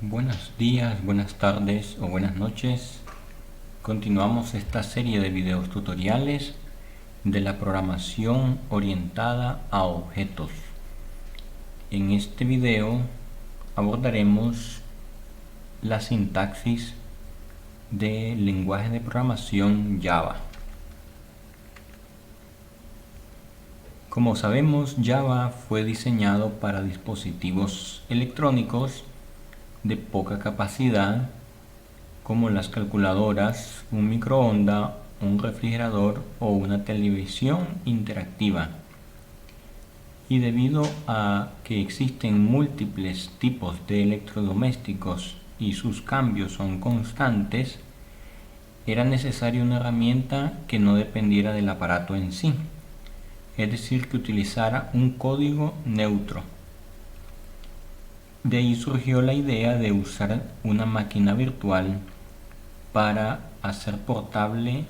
Buenos días, buenas tardes o buenas noches. Continuamos esta serie de videos tutoriales de la programación orientada a objetos. En este video abordaremos la sintaxis del lenguaje de programación Java. Como sabemos, Java fue diseñado para dispositivos electrónicos de poca capacidad como las calculadoras, un microondas, un refrigerador o una televisión interactiva. Y debido a que existen múltiples tipos de electrodomésticos y sus cambios son constantes, era necesaria una herramienta que no dependiera del aparato en sí, es decir, que utilizara un código neutro. De ahí surgió la idea de usar una máquina virtual para hacer portable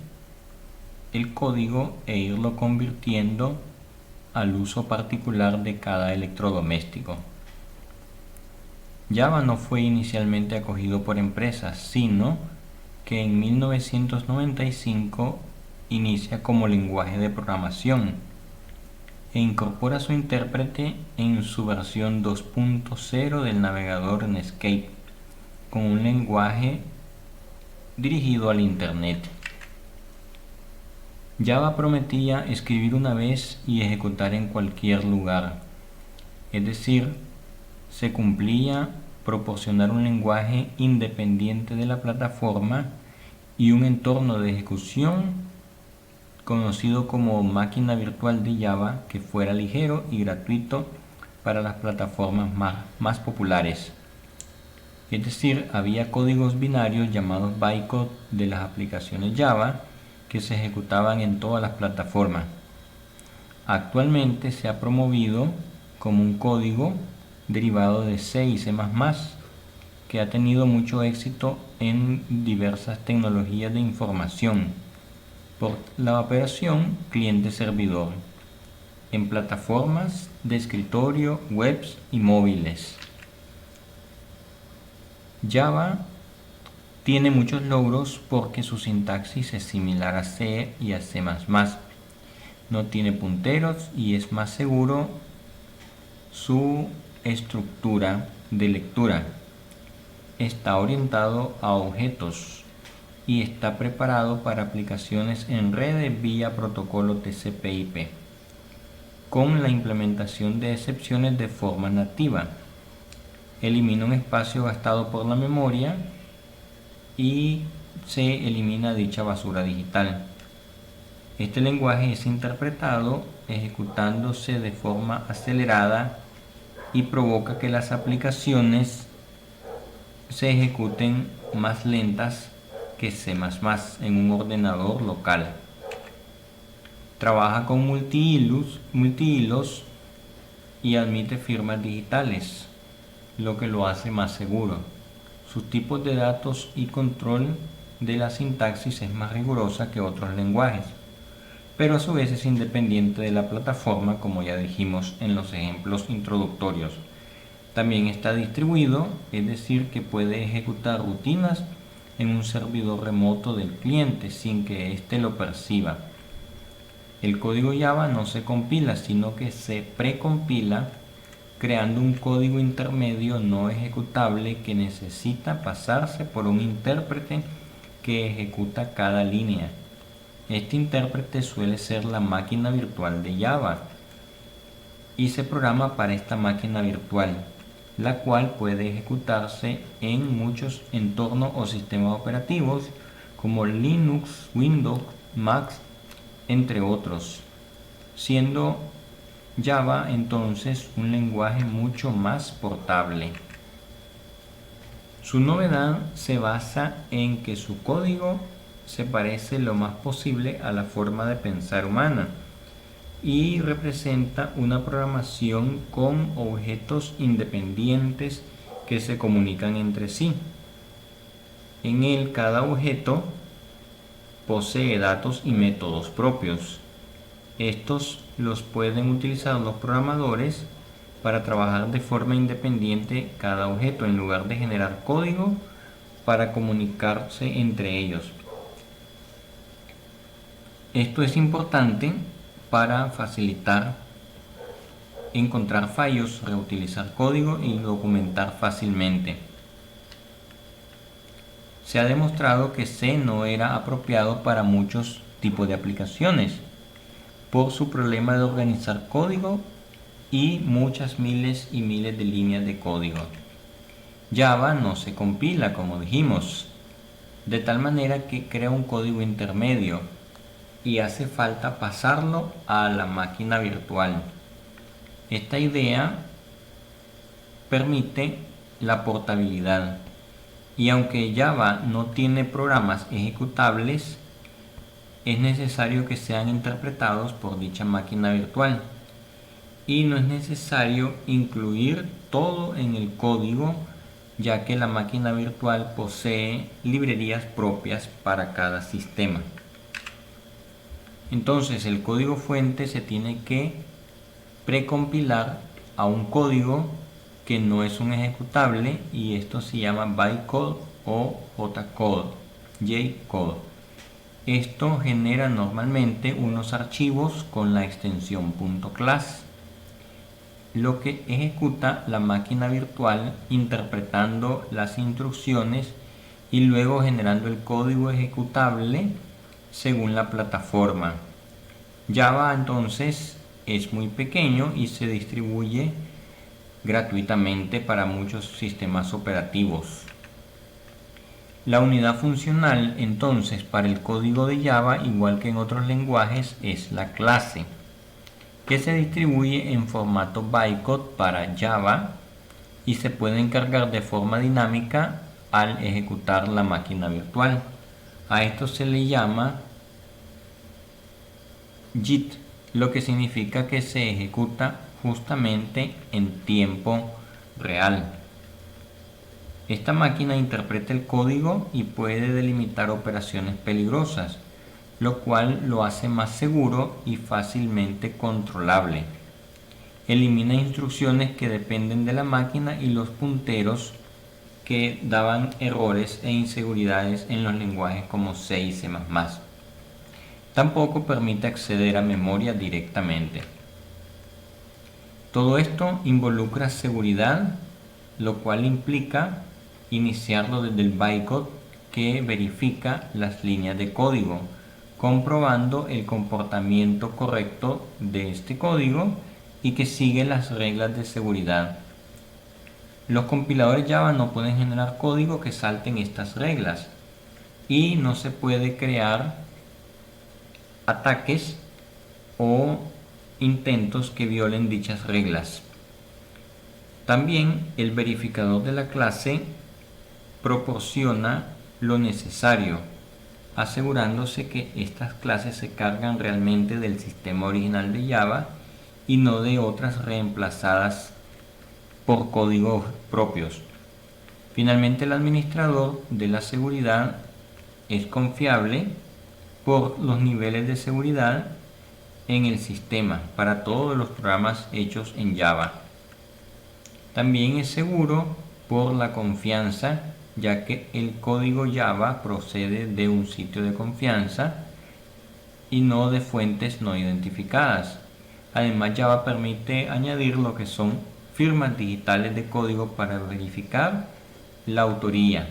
el código e irlo convirtiendo al uso particular de cada electrodoméstico. Java no fue inicialmente acogido por empresas, sino que en 1995 inicia como lenguaje de programación e incorpora su intérprete en su versión 2.0 del navegador Netscape, con un lenguaje dirigido al Internet. Java prometía escribir una vez y ejecutar en cualquier lugar, es decir, se cumplía proporcionar un lenguaje independiente de la plataforma y un entorno de ejecución conocido como máquina virtual de Java que fuera ligero y gratuito para las plataformas más populares. Es decir, había códigos binarios llamados bytecode de las aplicaciones Java que se ejecutaban en todas las plataformas. Actualmente se ha promovido como un código derivado de C y C++, que ha tenido mucho éxito en diversas tecnologías de información por la operación cliente-servidor en plataformas de escritorio, webs y móviles. Java tiene muchos logros porque su sintaxis es similar a C y a C++. No tiene punteros y es más seguro su estructura de lectura. Está orientado a objetos y está preparado para aplicaciones en redes vía protocolo TCP/IP, con la implementación de excepciones de forma nativa. Elimina un espacio gastado por la memoria y se elimina dicha basura digital. Este lenguaje es interpretado ejecutándose de forma acelerada y provoca que las aplicaciones se ejecuten más lentas que C++ en un ordenador local. Trabaja con multihilos y admite firmas digitales, lo que lo hace más seguro. Sus tipos de datos y control de la sintaxis es más rigurosa que otros lenguajes, pero a su vez es independiente de la plataforma, como ya dijimos en los ejemplos introductorios. También está distribuido, es decir, que puede ejecutar rutinas en un servidor remoto del cliente sin que éste lo perciba. El código Java no se compila, sino que se precompila, creando un código intermedio no ejecutable que necesita pasarse por un intérprete que ejecuta cada línea. Este intérprete suele ser la máquina virtual de Java y se programa para esta máquina virtual, la cual puede ejecutarse en muchos entornos o sistemas operativos como Linux, Windows, Mac, entre otros, siendo Java entonces un lenguaje mucho más portable. Su novedad se basa en que su código se parece lo más posible a la forma de pensar humana y representa una programación con objetos independientes que se comunican entre sí. En él cada objeto posee datos y métodos propios. Estos los pueden utilizar los programadores para trabajar de forma independiente cada objeto en lugar de generar código para comunicarse entre ellos. Esto es importante para facilitar encontrar fallos, reutilizar código y documentar fácilmente. Se ha demostrado que C no era apropiado para muchos tipos de aplicaciones por su problema de organizar código y muchas miles y miles de líneas de código. Java no se compila, como dijimos, de tal manera que crea un código intermedio y hace falta pasarlo a la máquina virtual. Esta idea permite la portabilidad y aunque Java no tiene programas ejecutables, es necesario que sean interpretados por dicha máquina virtual y no es necesario incluir todo en el código, ya que la máquina virtual posee librerías propias para cada sistema. Entonces el código fuente se tiene que precompilar a un código que no es un ejecutable y esto se llama bytecode o J-code. Esto genera normalmente unos archivos con la extensión .class, lo que ejecuta la máquina virtual interpretando las instrucciones y luego generando el código ejecutable según la plataforma. Java entonces es muy pequeño y se distribuye gratuitamente para muchos sistemas operativos. La unidad funcional entonces para el código de Java, igual que en otros lenguajes, es la clase, que se distribuye en formato bytecode para Java y se puede encargar de forma dinámica al ejecutar la máquina virtual. A esto se le llama JIT, lo que significa que se ejecuta justamente en tiempo real. Esta máquina interpreta el código y puede delimitar operaciones peligrosas, lo cual lo hace más seguro y fácilmente controlable. Elimina instrucciones que dependen de la máquina y los punteros que daban errores e inseguridades en los lenguajes como C y C++. Tampoco permite acceder a memoria directamente. Todo esto involucra seguridad, lo cual implica iniciarlo desde el bytecode que verifica las líneas de código, comprobando el comportamiento correcto de este código y que sigue las reglas de seguridad. Los compiladores Java no pueden generar código que salten estas reglas y no se puede crear ataques o intentos que violen dichas reglas. También el verificador de la clase proporciona lo necesario, asegurándose que estas clases se cargan realmente del sistema original de Java y no de otras reemplazadas por códigos propios. Finalmente, el administrador de la seguridad es confiable por los niveles de seguridad en el sistema para todos los programas hechos en Java. También es seguro por la confianza, ya que el código Java procede de un sitio de confianza y no de fuentes no identificadas. Además, Java permite añadir lo que son firmas digitales de código para verificar la autoría.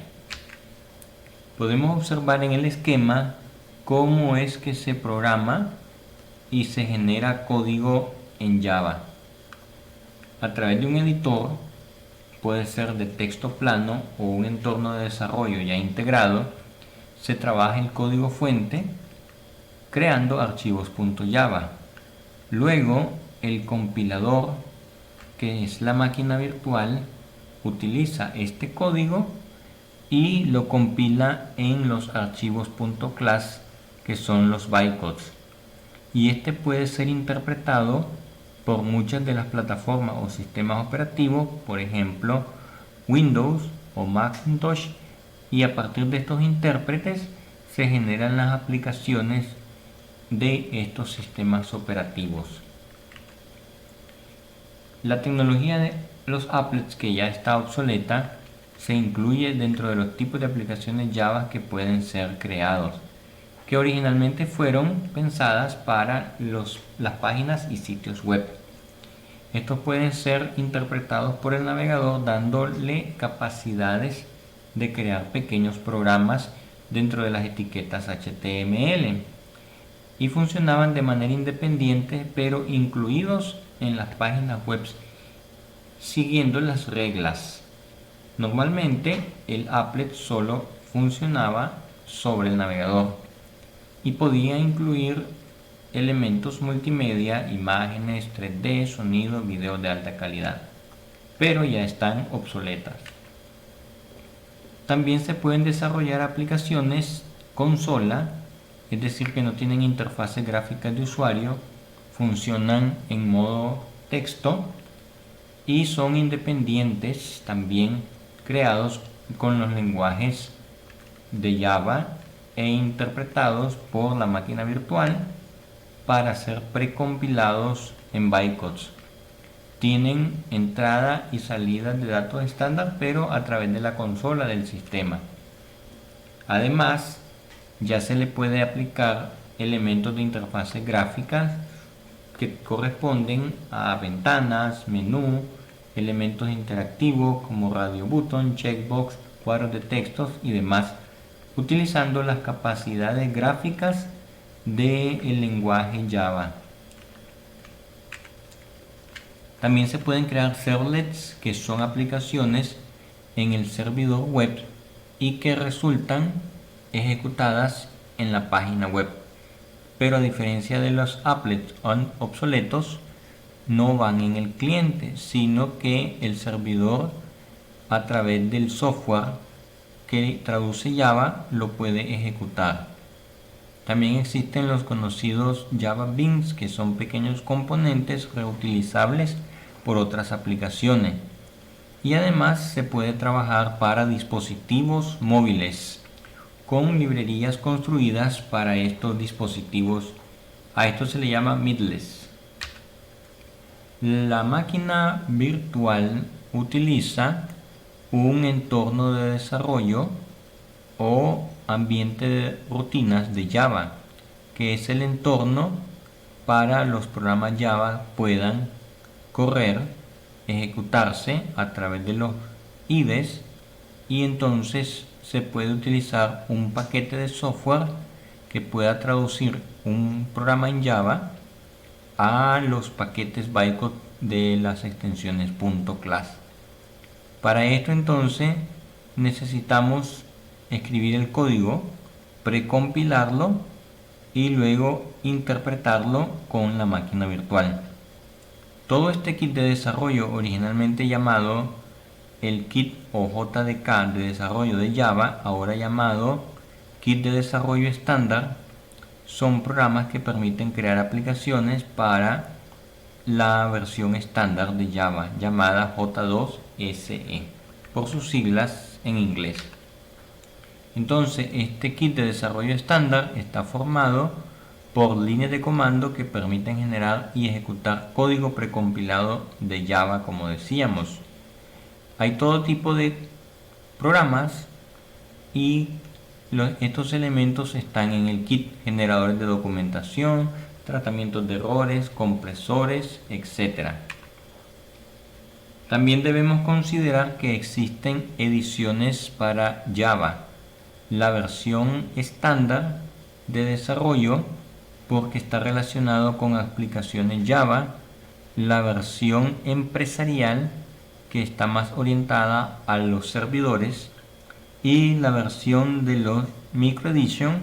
Podemos observar en el esquema cómo es que se programa y se genera código en Java. A través de un editor, puede ser de texto plano o un entorno de desarrollo ya integrado, se trabaja el código fuente creando archivos .java. Luego, el compilador, que es la máquina virtual, utiliza este código y lo compila en los archivos .class, que son los bytecodes. Y este puede ser interpretado por muchas de las plataformas o sistemas operativos, por ejemplo Windows o Macintosh, y a partir de estos intérpretes se generan las aplicaciones de estos sistemas operativos. La tecnología de los applets, que ya está obsoleta, se incluye dentro de los tipos de aplicaciones Java que pueden ser creados, que originalmente fueron pensadas para las páginas y sitios web. Estos pueden ser interpretados por el navegador dándole capacidades de crear pequeños programas dentro de las etiquetas HTML y funcionaban de manera independiente pero incluidos en las páginas web siguiendo las reglas. Normalmente el applet solo funcionaba sobre el navegador y podía incluir elementos multimedia, imágenes, 3D, sonido, video de alta calidad, pero ya están obsoletas. También se pueden desarrollar aplicaciones consola, es decir, que no tienen interfaces gráficas de usuario, funcionan en modo texto y son independientes, también creados con los lenguajes de Java e interpretados por la máquina virtual para ser precompilados en bytecodes. Tienen entrada y salida de datos estándar, pero a través de la consola del sistema. Además, ya se le puede aplicar elementos de interfaces gráficas que corresponden a ventanas, menú, elementos interactivos como radio button, checkbox, cuadros de textos y demás, utilizando las capacidades gráficas del lenguaje Java. También se pueden crear servlets, que son aplicaciones en el servidor web y que resultan ejecutadas en la página web, pero a diferencia de los applets obsoletos, no van en el cliente, sino que el servidor, a través del software que traduce Java, lo puede ejecutar. También existen los conocidos Java Beans, que son pequeños componentes reutilizables por otras aplicaciones. Y además se puede trabajar para dispositivos móviles con librerías construidas para estos dispositivos. A esto se le llama midless. La máquina virtual utiliza un entorno de desarrollo o ambiente de rutinas de Java, que es el entorno para los programas Java puedan correr, ejecutarse a través de los IDEs, y entonces se puede utilizar un paquete de software que pueda traducir un programa en Java a los paquetes bytecode de las extensiones .class. Para esto entonces necesitamos escribir el código, precompilarlo y luego interpretarlo con la máquina virtual. Todo este kit de desarrollo, originalmente llamado el kit o JDK de desarrollo de Java, ahora llamado kit de desarrollo estándar, son programas que permiten crear aplicaciones para la versión estándar de Java, llamada J2SE, por sus siglas en inglés. Entonces, este kit de desarrollo estándar está formado por líneas de comando que permiten generar y ejecutar código precompilado de Java, como decíamos. Hay todo tipo de programas y estos elementos están en el kit: generadores de documentación, tratamientos de errores, compresores, etc. También debemos considerar que existen ediciones para Java. La versión estándar de desarrollo, porque está relacionado con aplicaciones Java; la versión empresarial, que está más orientada a los servidores; y la versión de los Micro Edition,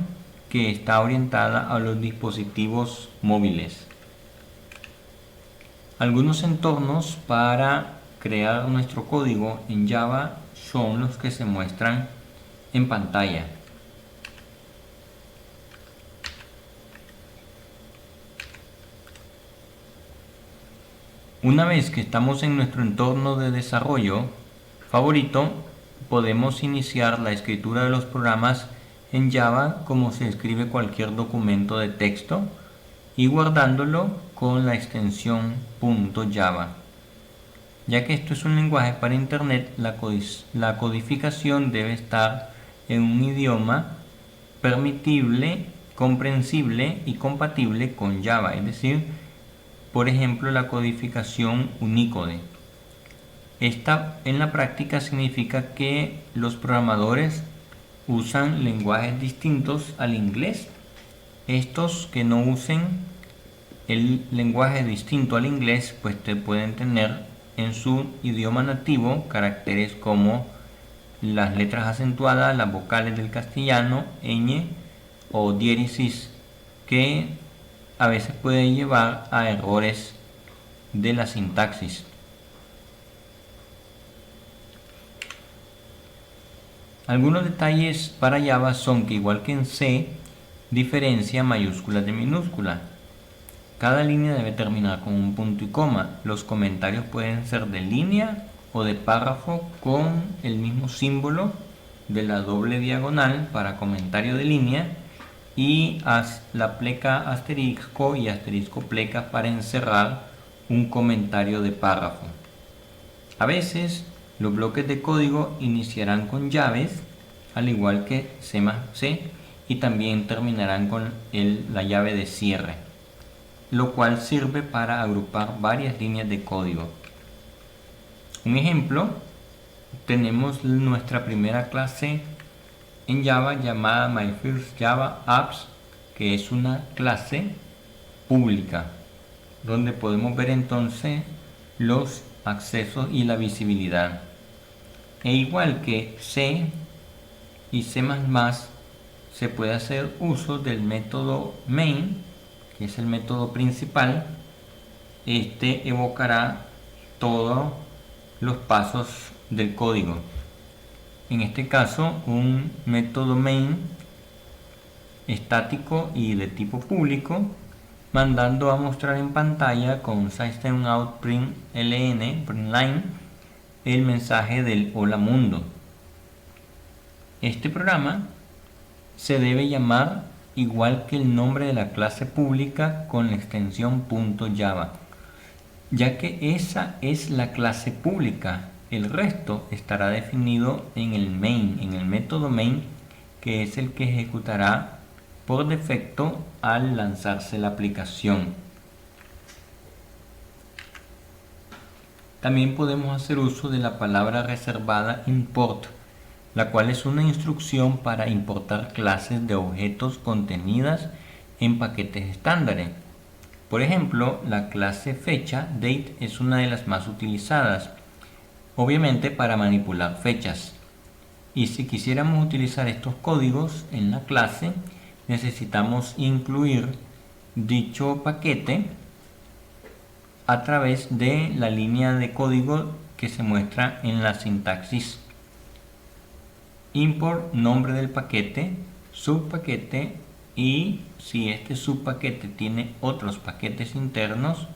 que está orientada a los dispositivos móviles. Algunos entornos para crear nuestro código en Java son los que se muestran en pantalla. Una vez que estamos en nuestro entorno de desarrollo favorito, podemos iniciar la escritura de los programas en Java como se escribe cualquier documento de texto, y guardándolo con la extensión .java. Ya que esto es un lenguaje para Internet, la codificación debe estar en un idioma permitible, comprensible y compatible con Java, es decir, por ejemplo, la codificación Unicode. Esta en la práctica significa que los programadores usan lenguajes distintos al inglés. Estos que no usen el lenguaje distinto al inglés, pues te pueden tener en su idioma nativo caracteres como las letras acentuadas, las vocales del castellano, ñ o diéresis, que a veces puede llevar a errores de la sintaxis. Algunos detalles para Java son que, igual que en C, diferencia mayúsculas de minúsculas. Cada línea debe terminar con un punto y coma. Los comentarios pueden ser de línea o de párrafo con el mismo símbolo de la doble diagonal para comentario de línea y la pleca asterisco y asterisco pleca para encerrar un comentario de párrafo. A veces los bloques de código iniciarán con llaves, al igual que C++, y también terminarán con la llave de cierre, lo cual sirve para agrupar varias líneas de código. Un ejemplo, tenemos nuestra primera clase en Java llamada MyFirstJavaApps, que es una clase pública, donde podemos ver entonces los accesos y la visibilidad. E igual que C y C++, se puede hacer uso del método main, que es el método principal. Este evocará todos los pasos del código. En este caso, un método main estático y de tipo público, mandando a mostrar en pantalla con systemoutprintln el mensaje del hola mundo. Este programa se debe llamar igual que el nombre de la clase pública con la extensión .java, ya que esa es la clase pública. El resto estará definido en el main, en el método main, que es el que ejecutará por defecto al lanzarse la aplicación. También podemos hacer uso de la palabra reservada import, la cual es una instrucción para importar clases de objetos contenidas en paquetes estándares. Por ejemplo, la clase fecha, date, es una de las más utilizadas, obviamente para manipular fechas. Y si quisiéramos utilizar estos códigos en la clase, necesitamos incluir dicho paquete a través de la línea de código que se muestra en la sintaxis. Import nombre del paquete, subpaquete, y si este subpaquete tiene otros paquetes internos,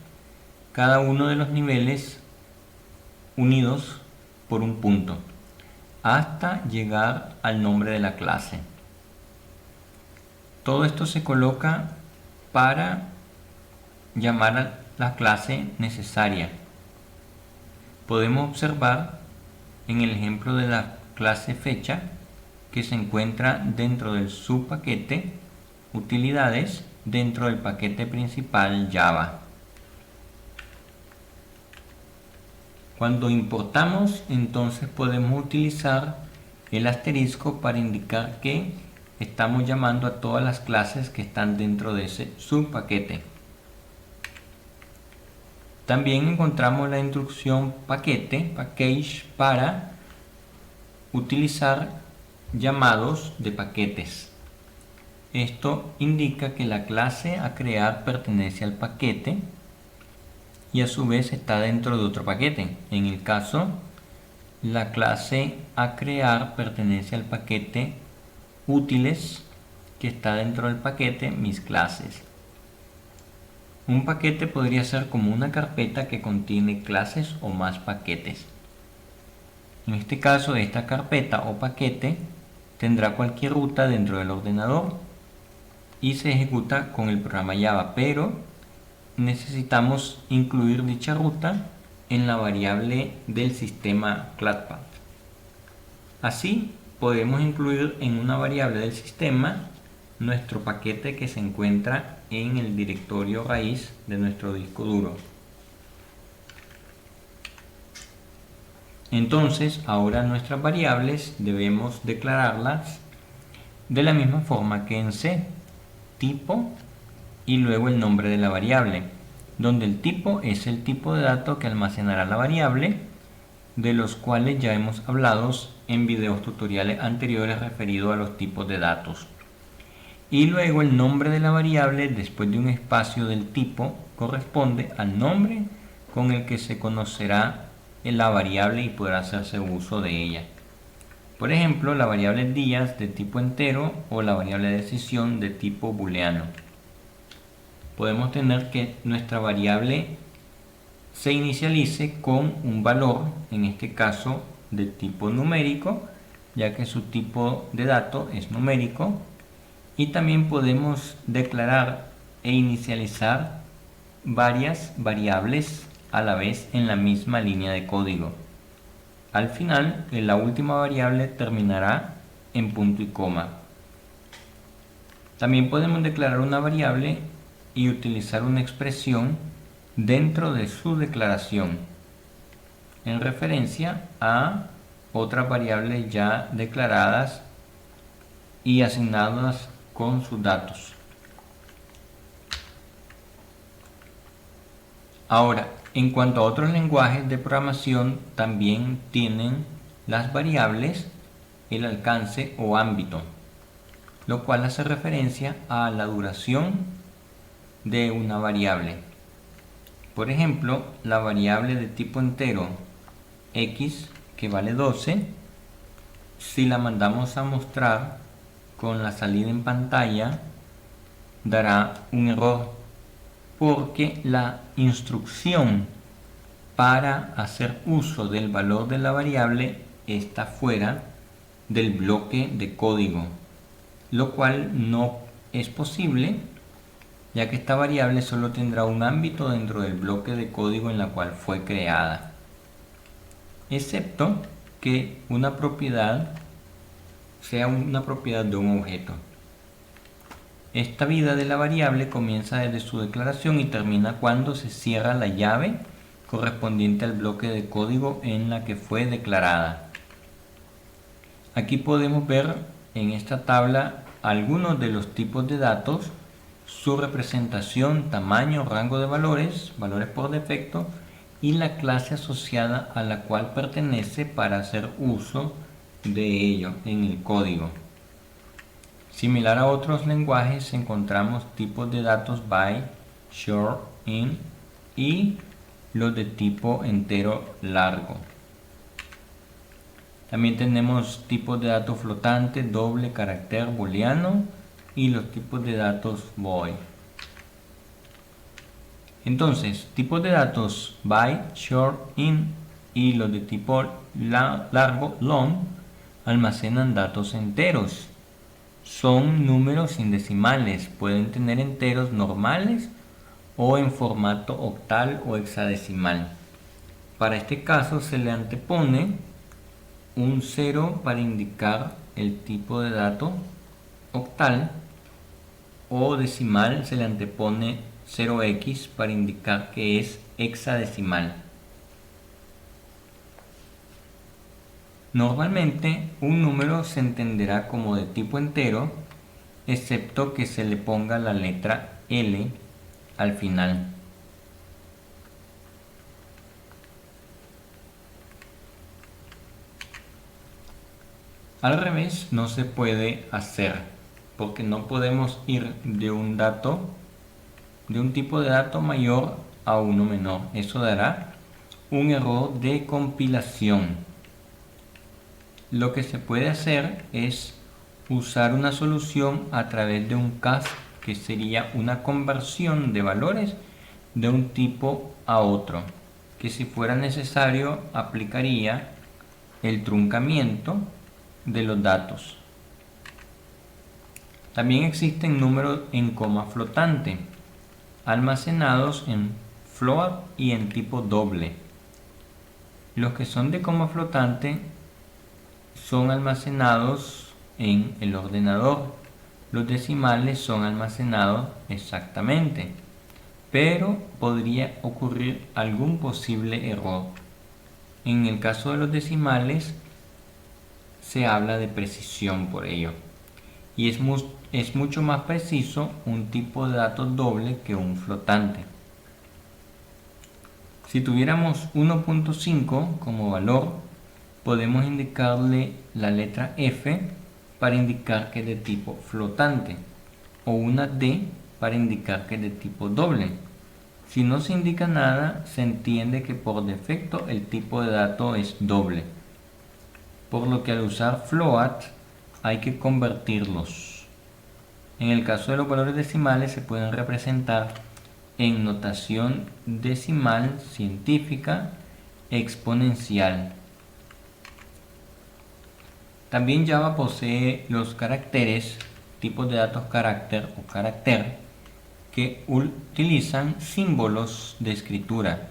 cada uno de los niveles unidos por un punto, hasta llegar al nombre de la clase. Todo esto se coloca para llamar a la clase necesaria. Podemos observar en el ejemplo de la clase fecha que se encuentra dentro del subpaquete utilidades dentro del paquete principal Java. Cuando importamos, entonces podemos utilizar el asterisco para indicar que estamos llamando a todas las clases que están dentro de ese subpaquete. También encontramos la instrucción package, para utilizar llamados de paquetes. Esto indica que la clase a crear pertenece al paquete y a su vez está dentro de otro paquete. En el caso, la clase a crear pertenece al paquete útiles, que está dentro del paquete mis clases. Un paquete podría ser como una carpeta que contiene clases o más paquetes. En este caso, esta carpeta o paquete tendrá cualquier ruta dentro del ordenador y se ejecuta con el programa Java, pero necesitamos incluir dicha ruta en la variable del sistema CladPath. Así podemos incluir en una variable del sistema nuestro paquete que se encuentra en el directorio raíz de nuestro disco duro. Entonces, ahora nuestras variables debemos declararlas de la misma forma que en C, tipo y luego el nombre de la variable, donde el tipo es el tipo de dato que almacenará la variable, de los cuales ya hemos hablado en videos tutoriales anteriores referidos a los tipos de datos. Y luego el nombre de la variable después de un espacio del tipo corresponde al nombre con el que se conocerá la variable y podrá hacerse uso de ella. Por ejemplo, la variable días de tipo entero o la variable decisión de tipo booleano. Podemos tener que nuestra variable se inicialice con un valor, en este caso de tipo numérico, ya que su tipo de dato es numérico, y también podemos declarar e inicializar varias variables a la vez en la misma línea de código. Al final, la última variable terminará en punto y coma. También podemos declarar una variable y utilizar una expresión dentro de su declaración en referencia a otras variables ya declaradas y asignadas con sus datos. Ahora, en cuanto a otros lenguajes de programación, también tienen las variables el alcance o ámbito, lo cual hace referencia a la duración de una variable. Por ejemplo, la variable de tipo entero x, que vale 12, si la mandamos a mostrar con la salida en pantalla, dará un error, porque la instrucción para hacer uso del valor de la variable está fuera del bloque de código, lo cual no es posible, ya que esta variable solo tendrá un ámbito dentro del bloque de código en la cual fue creada, excepto que una propiedad sea una propiedad de un objeto. Esta vida de la variable comienza desde su declaración y termina cuando se cierra la llave correspondiente al bloque de código en la que fue declarada. Aquí podemos ver en esta tabla algunos de los tipos de datos, su representación, tamaño, rango de valores, valores por defecto y la clase asociada a la cual pertenece para hacer uso de ello en el código. Similar a otros lenguajes, encontramos tipos de datos byte, short, int y los de tipo entero largo. También tenemos tipos de datos flotante, doble, carácter, booleano y los tipos de datos void. Entonces, tipos de datos byte, short, int y los de tipo largo, long, almacenan datos enteros. Son números sin decimales, pueden tener enteros normales o en formato octal o hexadecimal. Para este caso se le antepone un 0 para indicar el tipo de dato octal, o decimal se le antepone 0x para indicar que es hexadecimal. Normalmente un número se entenderá como de tipo entero, excepto que se le ponga la letra L al final. Al revés no se puede hacer, porque no podemos ir de un tipo de dato mayor a uno menor. Eso dará un error de compilación. Lo que se puede hacer es usar una solución a través de un cast, que sería una conversión de valores de un tipo a otro, que si fuera necesario aplicaría el truncamiento de los datos. También existen números en coma flotante, almacenados en float y en tipo doble. Los que son de coma flotante son almacenados en el ordenador. Los decimales son almacenados exactamente, pero podría ocurrir algún posible error. En el caso de los decimales se habla de precisión por ello, y es mucho más preciso un tipo de datos doble que un flotante. Si tuviéramos 1.5 como valor, podemos indicarle la letra F para indicar que es de tipo flotante, o una D para indicar que es de tipo doble. Si no se indica nada, se entiende que por defecto el tipo de dato es doble, por lo que al usar float hay que convertirlos. En el caso de los valores decimales se pueden representar en notación decimal científica exponencial. También Java posee los caracteres, tipos de datos carácter o carácter, que utilizan símbolos de escritura,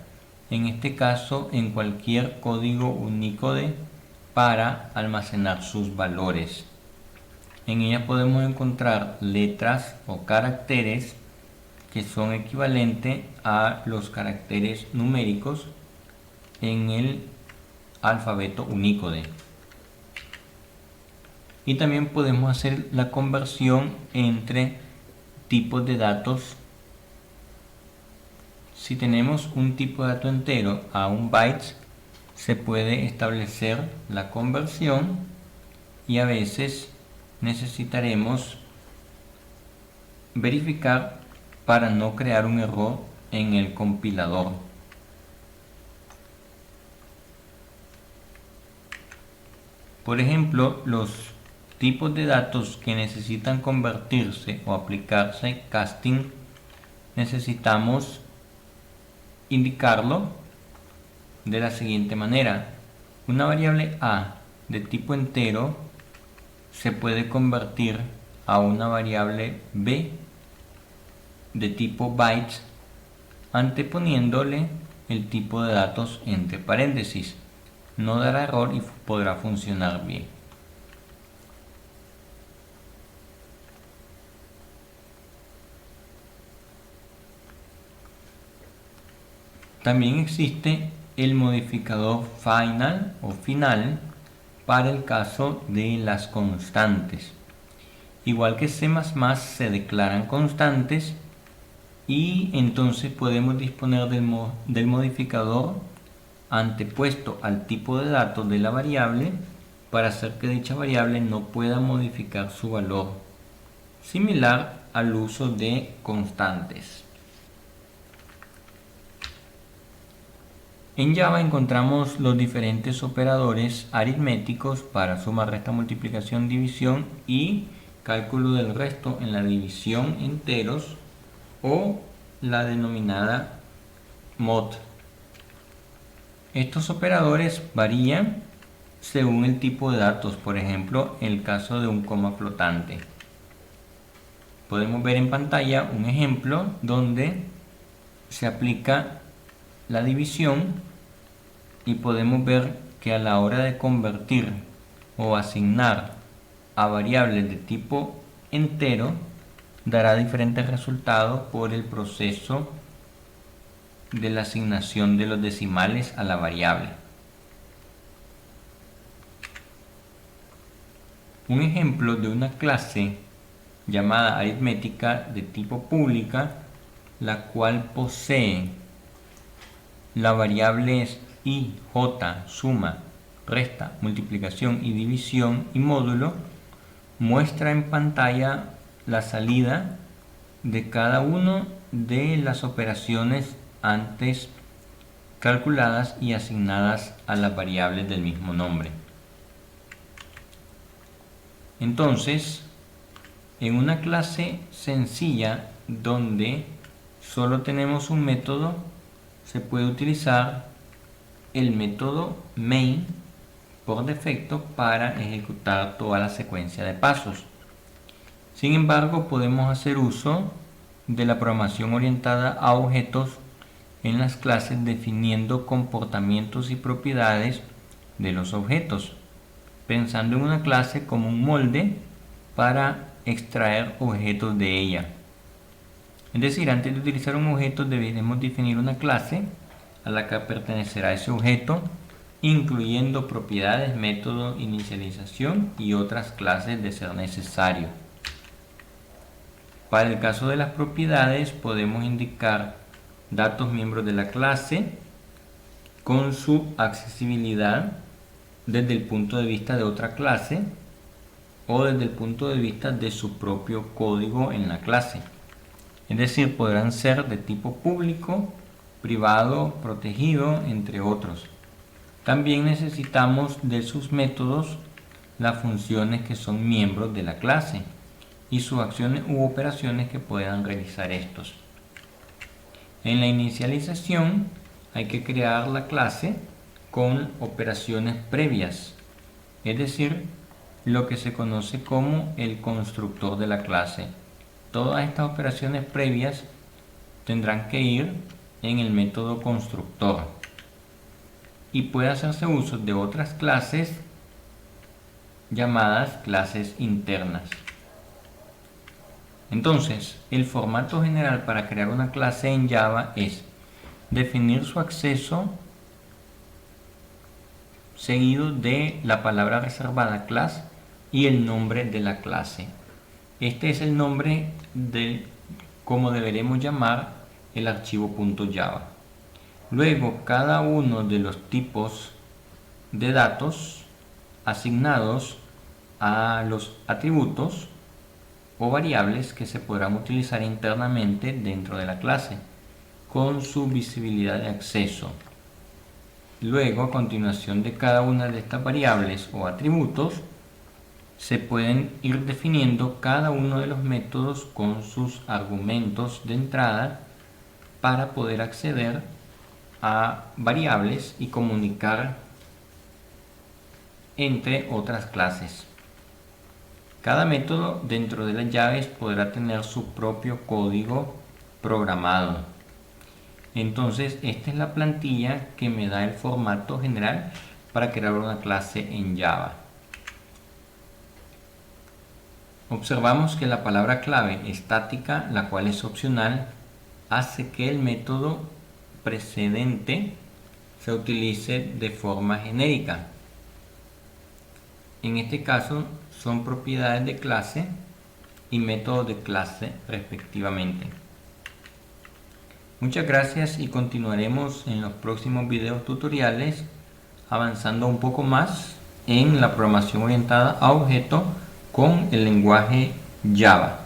en este caso en cualquier código Unicode, para almacenar sus valores. En ella podemos encontrar letras o caracteres que son equivalentes a los caracteres numéricos en el alfabeto Unicode. Y también podemos hacer la conversión entre tipos de datos. Si tenemos un tipo de dato entero a un byte, se puede establecer la conversión, y a veces necesitaremos verificar para no crear un error en el compilador. Por ejemplo, los tipos de datos que necesitan convertirse o aplicarse casting, necesitamos indicarlo de la siguiente manera. Una variable a de tipo entero se puede convertir a una variable b de tipo bytes anteponiéndole el tipo de datos entre paréntesis. No dará error y podrá funcionar bien. También existe el modificador final o final para el caso de las constantes. Igual que C++, se declaran constantes y entonces podemos disponer del modificador antepuesto al tipo de datos de la variable para hacer que dicha variable no pueda modificar su valor, similar al uso de constantes. En Java encontramos los diferentes operadores aritméticos para suma, resta, multiplicación, división y cálculo del resto en la división enteros o la denominada mod. Estos operadores varían según el tipo de datos, por ejemplo, en el caso de un coma flotante. Podemos ver en pantalla un ejemplo donde se aplica la división y podemos ver que a la hora de convertir o asignar a variables de tipo entero dará diferentes resultados por el proceso de la asignación de los decimales a la variable. Un ejemplo de una clase llamada aritmética de tipo pública, la cual posee las variables i, j, suma, resta, multiplicación y división y módulo, muestra en pantalla la salida de cada una de las operaciones antes calculadas y asignadas a las variables del mismo nombre. Entonces, en una clase sencilla donde solo tenemos un método, se puede utilizar el método main por defecto para ejecutar toda la secuencia de pasos. Sin embargo, podemos hacer uso de la programación orientada a objetos en las clases definiendo comportamientos y propiedades de los objetos, pensando en una clase como un molde para extraer objetos de ella. Es decir, antes de utilizar un objeto deberemos definir una clase a la que pertenecerá ese objeto, incluyendo propiedades, método, inicialización y otras clases de ser necesario. Para el caso de las propiedades podemos indicar datos miembros de la clase con su accesibilidad desde el punto de vista de otra clase o desde el punto de vista de su propio código en la clase. Es decir, podrán ser de tipo público, privado, protegido, entre otros. También necesitamos de sus métodos las funciones que son miembros de la clase y sus acciones u operaciones que puedan realizar estos. En la inicialización hay que crear la clase con operaciones previas, es decir, lo que se conoce como el constructor de la clase. Todas estas operaciones previas tendrán que ir en el método constructor y puede hacerse uso de otras clases llamadas clases internas. Entonces, el formato general para crear una clase en Java es definir su acceso seguido de la palabra reservada class y el nombre de la clase. Este es el nombre de cómo deberemos llamar el archivo .java. Luego, cada uno de los tipos de datos asignados a los atributos o variables que se podrán utilizar internamente dentro de la clase con su visibilidad de acceso. Luego, a continuación de cada una de estas variables o atributos, se pueden ir definiendo cada uno de los métodos con sus argumentos de entrada para poder acceder a variables y comunicar entre otras clases. Cada método dentro de las llaves podrá tener su propio código programado. Entonces, esta es la plantilla que me da el formato general para crear una clase en Java. Observamos que la palabra clave estática, la cual es opcional, hace que el método precedente se utilice de forma genérica. En este caso son propiedades de clase y métodos de clase respectivamente. Muchas gracias y continuaremos en los próximos videos tutoriales avanzando un poco más en la programación orientada a objetos con el lenguaje Java.